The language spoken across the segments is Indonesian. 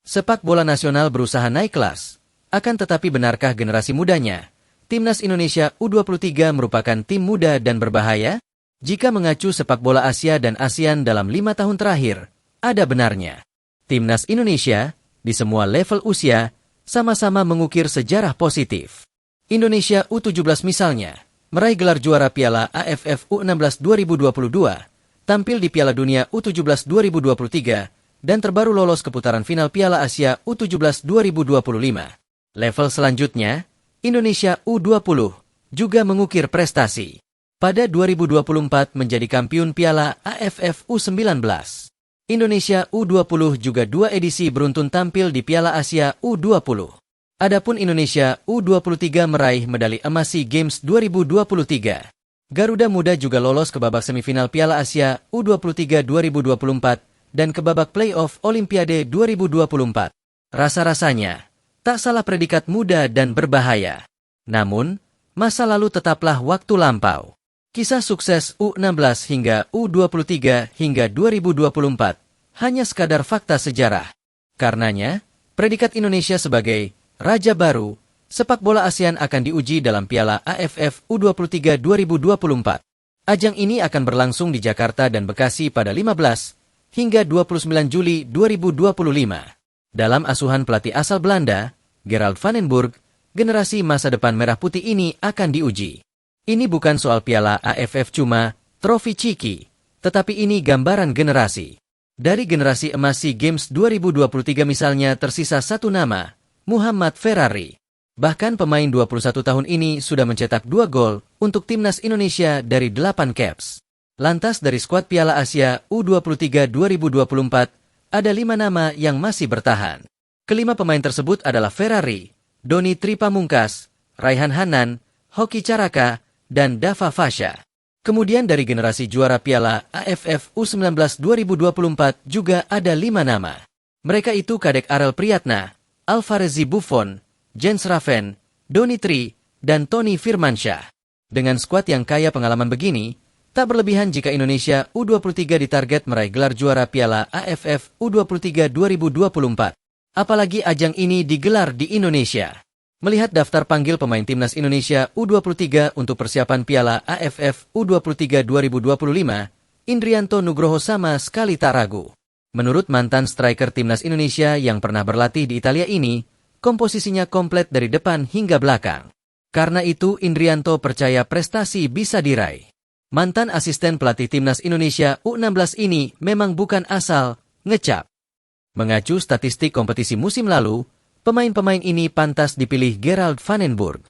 Sepak bola nasional berusaha naik kelas. Akan tetapi benarkah generasi mudanya, Timnas Indonesia U23 merupakan tim muda dan berbahaya? Jika mengacu sepak bola Asia dan ASEAN dalam 5 tahun terakhir, ada benarnya. Timnas Indonesia, di semua level usia, sama-sama mengukir sejarah positif. Indonesia U17 misalnya, meraih gelar juara Piala AFF U16 2022, tampil di Piala Dunia U17 2023, dan terbaru lolos ke putaran final Piala Asia U17 2025. Level selanjutnya, Indonesia U20 juga mengukir prestasi. Pada 2024 menjadi kampiun Piala AFF U19. Indonesia U20 juga 2 edisi beruntun tampil di Piala Asia U20. Adapun Indonesia U23 meraih medali emas SEA Games 2023. Garuda Muda juga lolos ke babak semifinal Piala Asia U23 2024 dan ke babak playoff Olimpiade 2024. Rasa-rasanya, tak salah predikat muda dan berbahaya. Namun, masa lalu tetaplah waktu lampau. Kisah sukses U16 hingga U23 hingga 2024 hanya sekadar fakta sejarah. Karenanya, predikat Indonesia sebagai Raja Baru, sepak bola ASEAN akan diuji dalam Piala AFF U23 2024. Ajang ini akan berlangsung di Jakarta dan Bekasi pada 15 hingga 29 Juli 2025. Dalam asuhan pelatih asal Belanda, Gerald van den Burg, generasi masa depan merah putih ini akan diuji. Ini bukan soal Piala AFF cuma trofi ciki, tetapi ini gambaran generasi. Dari generasi emas SEA Games 2023 misalnya tersisa satu nama, Muhammad Ferrari. Bahkan pemain 21 tahun ini sudah mencetak 2 gol untuk Timnas Indonesia dari 8 caps. Lantas dari skuad Piala Asia U23 2024, ada 5 nama yang masih bertahan. Kelima pemain tersebut adalah Ferrari, Doni Tripamungkas, Raihan Hanan, Hoki Caraka, dan Dava Fasha. Kemudian dari generasi juara Piala AFF U19 2024 juga ada 5 nama. Mereka itu Kadek Arel Priyatna, Alvarezi Buffon, Jens Raven, Doni Tri, dan Tony Firmansyah. Dengan skuad yang kaya pengalaman begini, tak berlebihan jika Indonesia U23 ditarget meraih gelar juara Piala AFF U23 2024. Apalagi ajang ini digelar di Indonesia. Melihat daftar panggil pemain Timnas Indonesia U23 untuk persiapan Piala AFF U23 2025, Indrianto Nugroho sama sekali tak ragu. Menurut mantan striker Timnas Indonesia yang pernah berlatih di Italia ini, komposisinya komplit dari depan hingga belakang. Karena itu Indrianto percaya prestasi bisa diraih. Mantan asisten pelatih Timnas Indonesia U16 ini memang bukan asal ngecap. Mengacu statistik kompetisi musim lalu, pemain-pemain ini pantas dipilih Gerald van den Burg.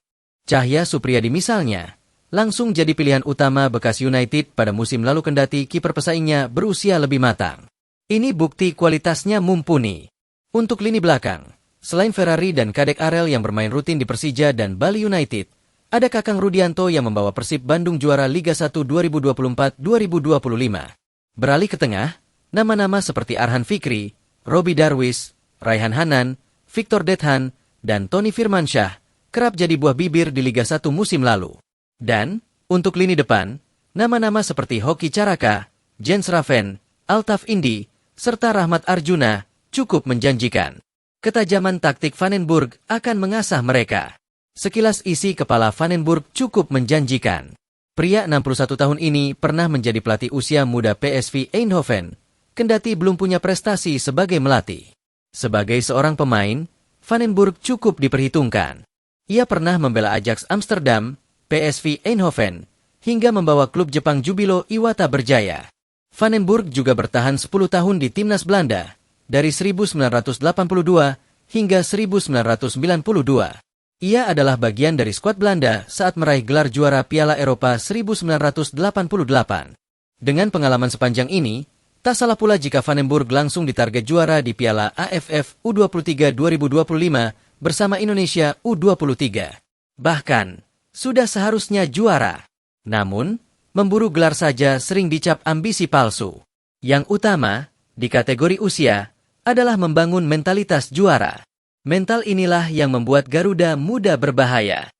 Cahya Supriyadi misalnya, langsung jadi pilihan utama Bekasi United pada musim lalu kendati kiper pesaingnya berusia lebih matang. Ini bukti kualitasnya mumpuni. Untuk lini belakang, selain Ferrari dan Kadek Arel yang bermain rutin di Persija dan Bali United, ada Kakang Rudianto yang membawa Persib Bandung juara Liga 1 2024-2025. Beralih ke tengah, nama-nama seperti Arhan Fikri, Robi Darwis, Raihan Hanan, Victor Dethan, dan Tony Firmansyah kerap jadi buah bibir di Liga 1 musim lalu. Dan, untuk lini depan, nama-nama seperti Hoki Caraka, Jens Raven, Altaf Indi, serta Rahmat Arjuna cukup menjanjikan. Ketajaman taktik Van den Burg akan mengasah mereka. Sekilas isi kepala Van den Burg cukup menjanjikan. Pria 61 tahun ini pernah menjadi pelatih usia muda PSV Eindhoven, kendati belum punya prestasi sebagai melatih. Sebagai seorang pemain, Van den Burg cukup diperhitungkan. Ia pernah membela Ajax Amsterdam, PSV Eindhoven, hingga membawa klub Jepang Jubilo Iwata berjaya. Van den Burg juga bertahan 10 tahun di Timnas Belanda, dari 1982 hingga 1992. Ia adalah bagian dari skuad Belanda saat meraih gelar juara Piala Eropa 1988. Dengan pengalaman sepanjang ini, tak salah pula jika Van den Burg langsung ditarget juara di Piala AFF U23 2025 bersama Indonesia U23. Bahkan, sudah seharusnya juara. Namun, memburu gelar saja sering dicap ambisi palsu. Yang utama, di kategori usia, adalah membangun mentalitas juara. Mental inilah yang membuat Garuda Muda berbahaya.